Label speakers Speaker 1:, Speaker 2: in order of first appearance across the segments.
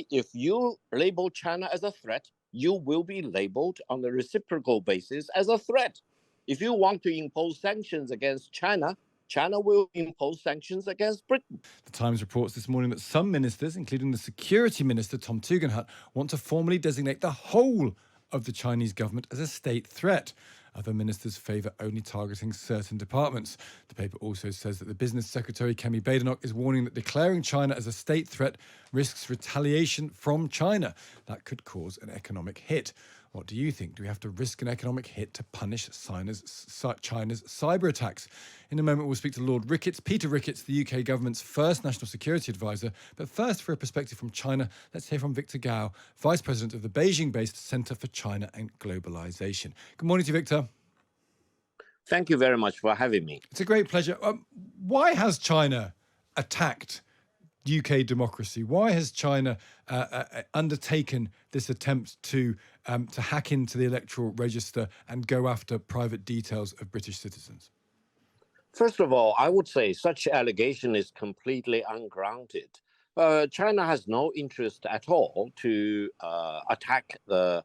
Speaker 1: Secondly, if you label China as a threat, you will be labeled on the reciprocal basis as a threat. If you want to impose sanctions against China, China will impose sanctions against Britain.
Speaker 2: The Times reports this morning that some ministers, including the Security Minister Tom Tugendhat, want to formally designate the whole of the Chinese government as a state threat. Other ministers favour only targeting certain departments. The paper also says that the Business Secretary Kemi Badenoch is warning that declaring China as a state threat risks retaliation from China. That could cause an economic hit. What do you think? Do we have to risk an economic hit to punish China's cyber attacks? In a moment, we'll speak to Lord Ricketts, Peter Ricketts, the UK government's first national security advisor. But first, for a perspective from China, let's hear from Victor Gao, Vice President of the Beijing-based Centre for China and Globalisation. Good morning to you, Victor.
Speaker 1: Thank you very much for having me.
Speaker 2: It's a great pleasure. Why has China attacked UK democracy? Why has China undertaken this attempt to hack into the electoral register and go after private details of British citizens?
Speaker 1: First of all, I would say such allegation is completely ungrounded. China has no interest at all to attack the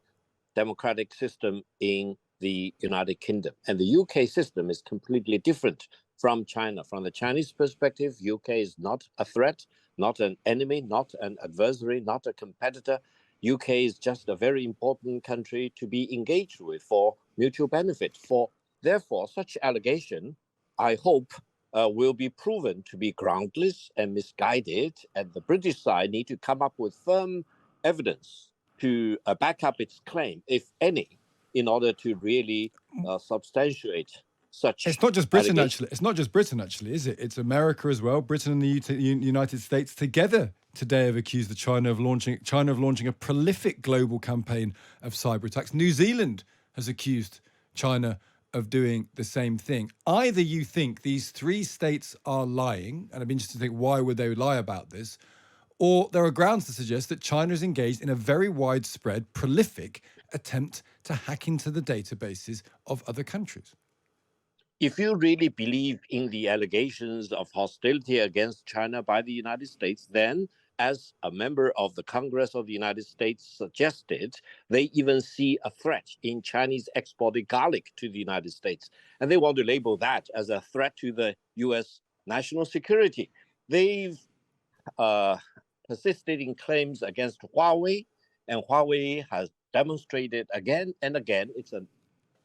Speaker 1: democratic system in the United Kingdom. And the UK system is completely different from China. From the Chinese perspective, UK is not a threat, not an enemy, not an adversary, not a competitor. UK is just a very important country to be engaged with for mutual benefit. Therefore, such allegation, I hope, will be proven to be groundless and misguided, and the British side need to come up with firm evidence to back up its claim, if any, in order to really substantiate such.
Speaker 2: It's not just Britain, actually. It's not just Britain, actually, is it? It's America as well. Britain and the United States together today have accused China of launching a prolific global campaign of cyber attacks. New Zealand has accused China of doing the same thing. Either you think these three states are lying, and I'm interested to think why would they lie about this, or there are grounds to suggest that China is engaged in a very widespread, prolific attempt to hack into the databases of other countries.
Speaker 1: If you really believe in the allegations of hostility against China by the United States, then, as a member of the Congress of the United States suggested, they even see a threat in Chinese exporting garlic to the United States. And they want to label that as a threat to the U.S. national security. They've persisted in claims against Huawei, and Huawei has demonstrated again and again it's an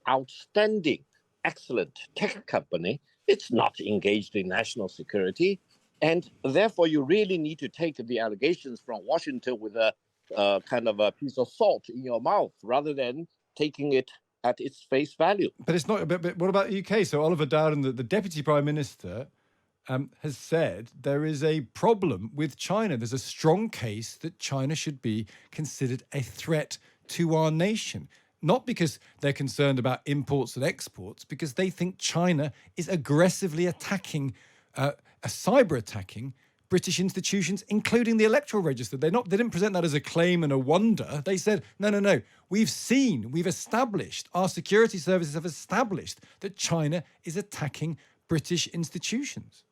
Speaker 1: outstanding, excellent tech company. It's not engaged in national security. And therefore, you really need to take the allegations from Washington with a kind of a piece of salt in your mouth rather than taking it at its face value.
Speaker 2: But it's not. But what about the UK? So Oliver Dowden, the Deputy Prime Minister, has said there is a problem with China. There's a strong case that China should be considered a threat to our nation. Not because they're concerned about imports and exports, because they think China is aggressively cyber attacking British institutions, including the electoral register. They didn't present that as a claim and a wonder. They said, no. We've established, our security services have established that China is attacking British institutions.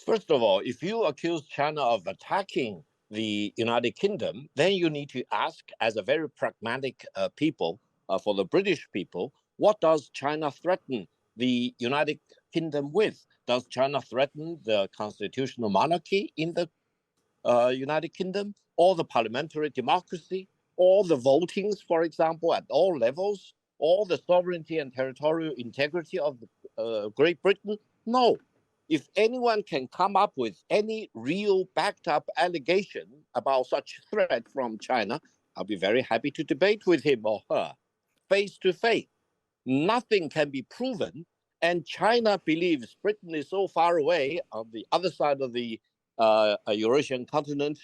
Speaker 1: First of all, if you accuse China of attacking the United Kingdom, then you need to ask, as a very pragmatic people, for the British people, what does China threaten the United Kingdom with? Does China threaten the constitutional monarchy in the United Kingdom, or the parliamentary democracy, or the votings, for example, at all levels, or the sovereignty and territorial integrity of Great Britain? No. If anyone can come up with any real backed up allegation about such threat from China, I'll be very happy to debate with him or her face to face. Nothing can be proven. And China believes Britain is so far away on the other side of the Eurasian continent,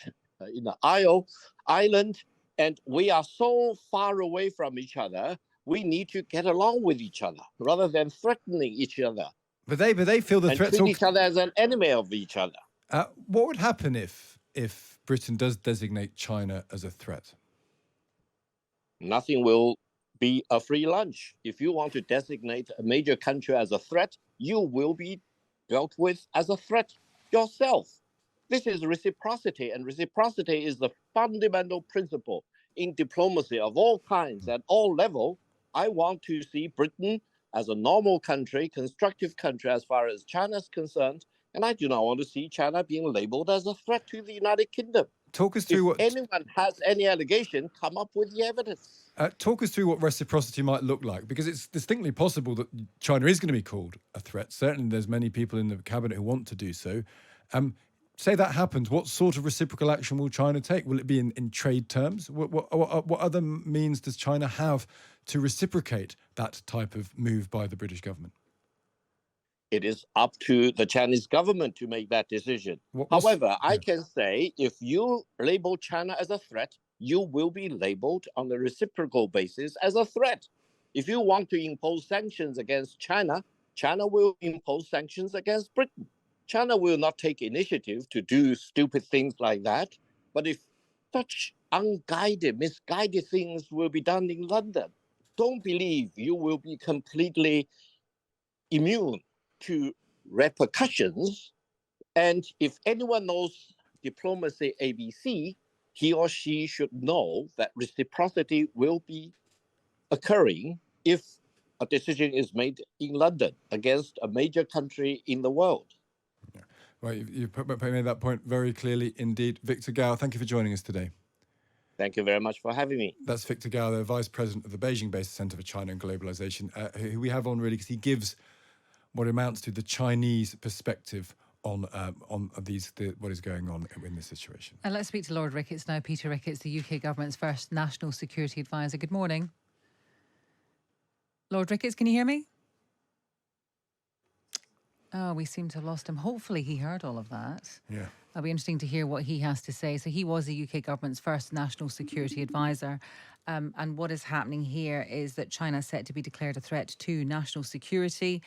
Speaker 1: in an island, and we are so far away from each other, we need to get along with each other rather than threatening each other.
Speaker 2: But they feel the threats
Speaker 1: treat each other as an enemy of each other.
Speaker 2: What would happen if Britain does designate China as a threat?
Speaker 1: Nothing will be a free lunch. If you want to designate a major country as a threat, you will be dealt with as a threat yourself. This is reciprocity, and reciprocity is the fundamental principle in diplomacy of all kinds at all levels. I want to see Britain as a normal country, constructive country as far as China is concerned, and I do not want to see China being labeled as a threat to the United Kingdom.
Speaker 2: Talk us
Speaker 1: If
Speaker 2: through what
Speaker 1: anyone has any allegation, come up with the evidence.
Speaker 2: talk us through what reciprocity might look like, because it's distinctly possible that China is going to be called a threat. Certainly, there's many people in the cabinet who want to do so. Say that happens, what sort of reciprocal action will China take? Will it be in trade terms? What other means does China have to reciprocate that type of move by the British government?
Speaker 1: It is up to the Chinese government to make that decision. However, I can say if you label China as a threat, you will be labeled on the reciprocal basis as a threat. If you want to impose sanctions against China, China will impose sanctions against Britain. China will not take initiative to do stupid things like that. But if such unguided, misguided things will be done in London, don't believe you will be completely immune to repercussions. And if anyone knows diplomacy ABC, he or she should know that reciprocity will be occurring if a decision is made in London against a major country in the world.
Speaker 2: Well, you made that point very clearly indeed. Victor Gao, thank you for joining us today.
Speaker 1: Thank you very much for having me.
Speaker 2: That's Victor Gao, the Vice President of the Beijing-based Centre for China and Globalization, who we have on really because he gives what amounts to the Chinese perspective on what is going on in this situation.
Speaker 3: And let's speak to Lord Ricketts now. Peter Ricketts, the UK government's first national security advisor. Good morning. Lord Ricketts, can you hear me? Oh, we seem to have lost him. Hopefully he heard all of that.
Speaker 2: Yeah.
Speaker 3: It'll be interesting to hear what he has to say. So he was the UK government's first national security advisor. And what is happening here is that China is set to be declared a threat to national security.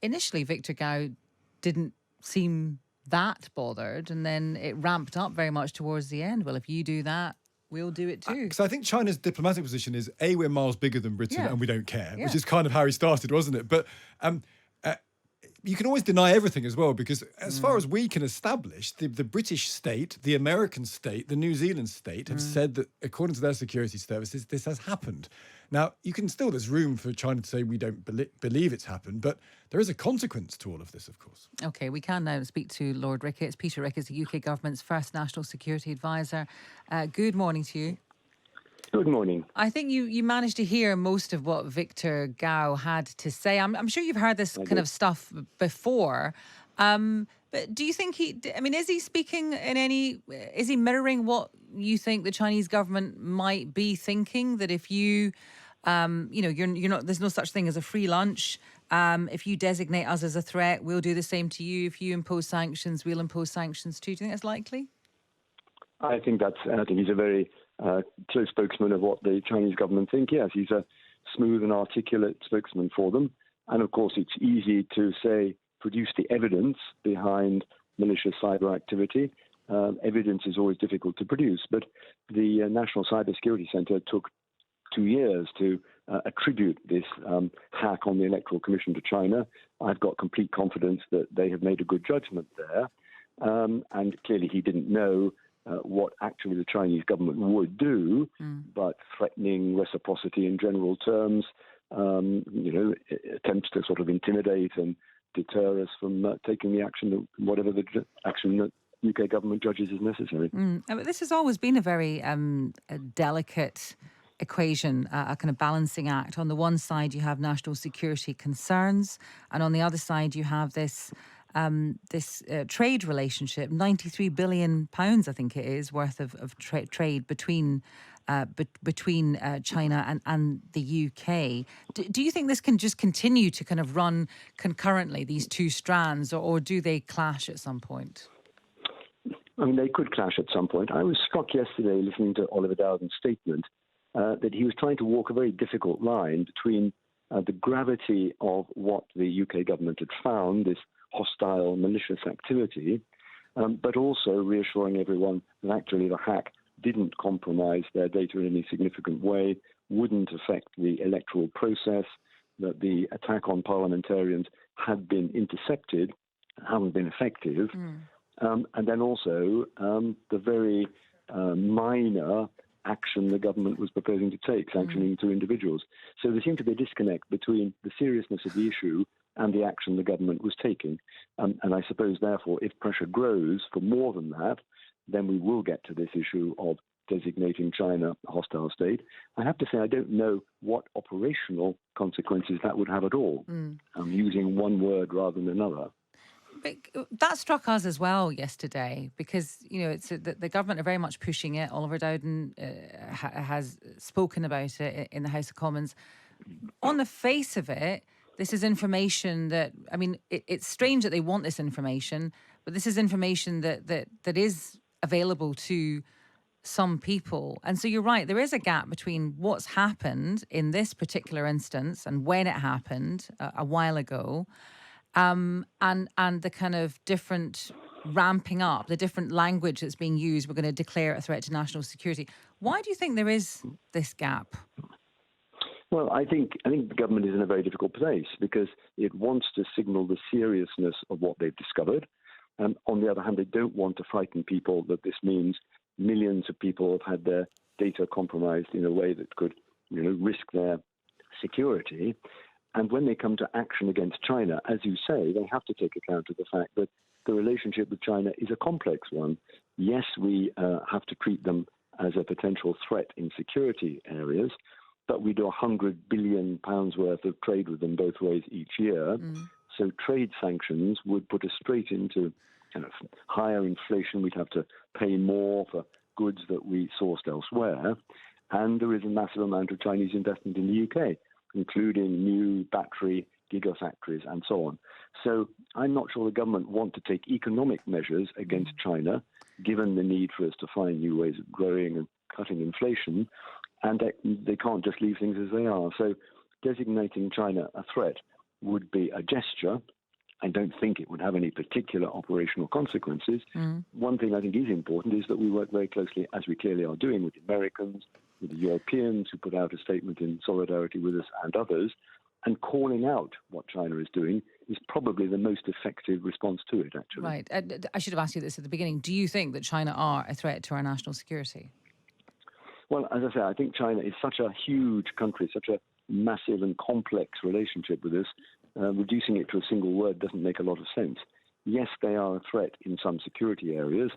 Speaker 3: Initially, Victor Gao didn't seem that bothered, and then it ramped up very much towards the end. Well, if you do that, we'll do it too.
Speaker 2: Because I think China's diplomatic position is, A, we're miles bigger than Britain and we don't care,
Speaker 3: Yeah.
Speaker 2: which is kind of how he started, wasn't it? But you can always deny everything as well, because as far as we can establish, the British state, the American state, the New Zealand state have said that, according to their security services, this has happened. Now, there's room for China to say we don't believe it's happened, but there is a consequence to all of this, of course.
Speaker 3: OK, we can now speak to Lord Ricketts. Peter Ricketts, the UK government's first national security advisor. Good morning to you.
Speaker 4: Good morning.
Speaker 3: I think you managed to hear most of what Victor Gao had to say. I'm sure you've heard this kind of stuff before. But do you think is he speaking is he mirroring what you think the Chinese government might be thinking? That if you're not, there's no such thing as a free lunch. If you designate us as a threat, we'll do the same to you. If you impose sanctions, we'll impose sanctions too. Do you think that's likely?
Speaker 4: I think he's a very close spokesman of what the Chinese government think. Yes, he's a smooth and articulate spokesman for them. And of course, it's easy to say, produce the evidence behind malicious cyber activity. Evidence is always difficult to produce, but the National Cybersecurity Centre took 2 years to attribute this hack on the Electoral Commission to China. I've got complete confidence that they have made a good judgment there. And clearly he didn't know what actually the Chinese government would do, but threatening reciprocity in general terms, attempts to sort of intimidate and deter us from taking the action, whatever the action that UK government judges is necessary.
Speaker 3: But this has always been a very a delicate equation, a kind of balancing act. On the one side, you have national security concerns, and on the other side, you have this trade relationship, £93 billion, I think it is, worth of trade between China and the UK. Do you think this can just continue to kind of run concurrently, these two strands, or do they clash at some point?
Speaker 4: I mean, they could clash at some point. I was struck yesterday listening to Oliver Dowden's statement that he was trying to walk a very difficult line between the gravity of what the UK government had found, this hostile, malicious activity, but also reassuring everyone that actually the hack didn't compromise their data in any significant way, wouldn't affect the electoral process, that the attack on parliamentarians had been intercepted, hadn't been effective. and then also the very minor action the government was proposing to take, sanctioning two individuals. So there seemed to be a disconnect between the seriousness of the issue and the action the government was taking. And I suppose, therefore, if pressure grows for more than that, then we will get to this issue of designating China a hostile state. I have to say I don't know what operational consequences that would have at all. I'm using one word rather than another.
Speaker 3: But that struck us as well yesterday because, it's the government are very much pushing it. Oliver Dowden has spoken about it in the House of Commons. On the face of it, this is information that, it's strange that they want this information, but this is information that is available to some people. And so you're right, there is a gap between what's happened in this particular instance and when it happened a while ago, and the kind of different ramping up, the different language that's being used. We're going to declare it a threat to national security. Why do you think there is this gap?
Speaker 4: Well, I think the government is in a very difficult place because it wants to signal the seriousness of what they've discovered. And on the other hand, they don't want to frighten people that this means millions of people have had their data compromised in a way that could, risk their security. And when they come to action against China, as you say, they have to take account of the fact that the relationship with China is a complex one. Yes, we have to treat them as a potential threat in security areas, but we do £100 billion worth of trade with them both ways each year. So trade sanctions would put us straight into kind of higher inflation. We'd have to pay more for goods that we sourced elsewhere. And there is a massive amount of Chinese investment in the UK, including new battery gigafactories and so on. So I'm not sure the government want to take economic measures against China, given the need for us to find new ways of growing and cutting inflation. And they can't just leave things as they are. So designating China a threat would be a gesture. I don't think it would have any particular operational consequences. One thing I think is important is that we work very closely, as we clearly are doing, with the Americans, with the Europeans who put out a statement in solidarity with us and others, and calling out what China is doing is probably the most effective response to it, actually.
Speaker 3: Right. I should have asked you this at the beginning. Do you think that China are a threat to our national security?
Speaker 4: Well, as I say, I think China is such a huge country, such a massive and complex relationship with us. Reducing it to a single word doesn't make a lot of sense. Yes, they are a threat in some security areas,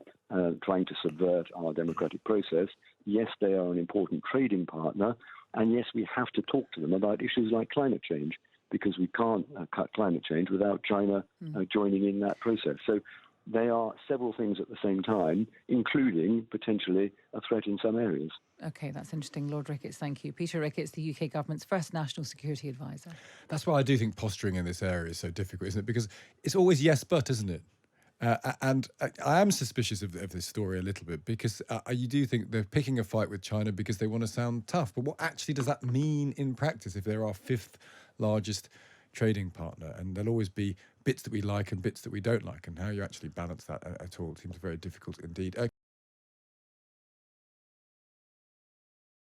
Speaker 4: trying to subvert our democratic process. Yes, they are an important trading partner. And yes, we have to talk to them about issues like climate change, because we can't cut climate change without China joining in that process. So they are several things at the same time, including potentially a threat in some areas.
Speaker 3: OK, that's interesting. Lord Ricketts, thank you. Peter Ricketts, the UK government's first national security advisor.
Speaker 2: That's why I do think posturing in this area is so difficult, isn't it? Because it's always yes, but, isn't it? And I am suspicious of this story a little bit because you do think they're picking a fight with China because they want to sound tough. But what actually does that mean in practice if they're our fifth largest trading partner? And there'll always be bits that we like and bits that we don't like. And how you actually balance that at all seems very difficult indeed.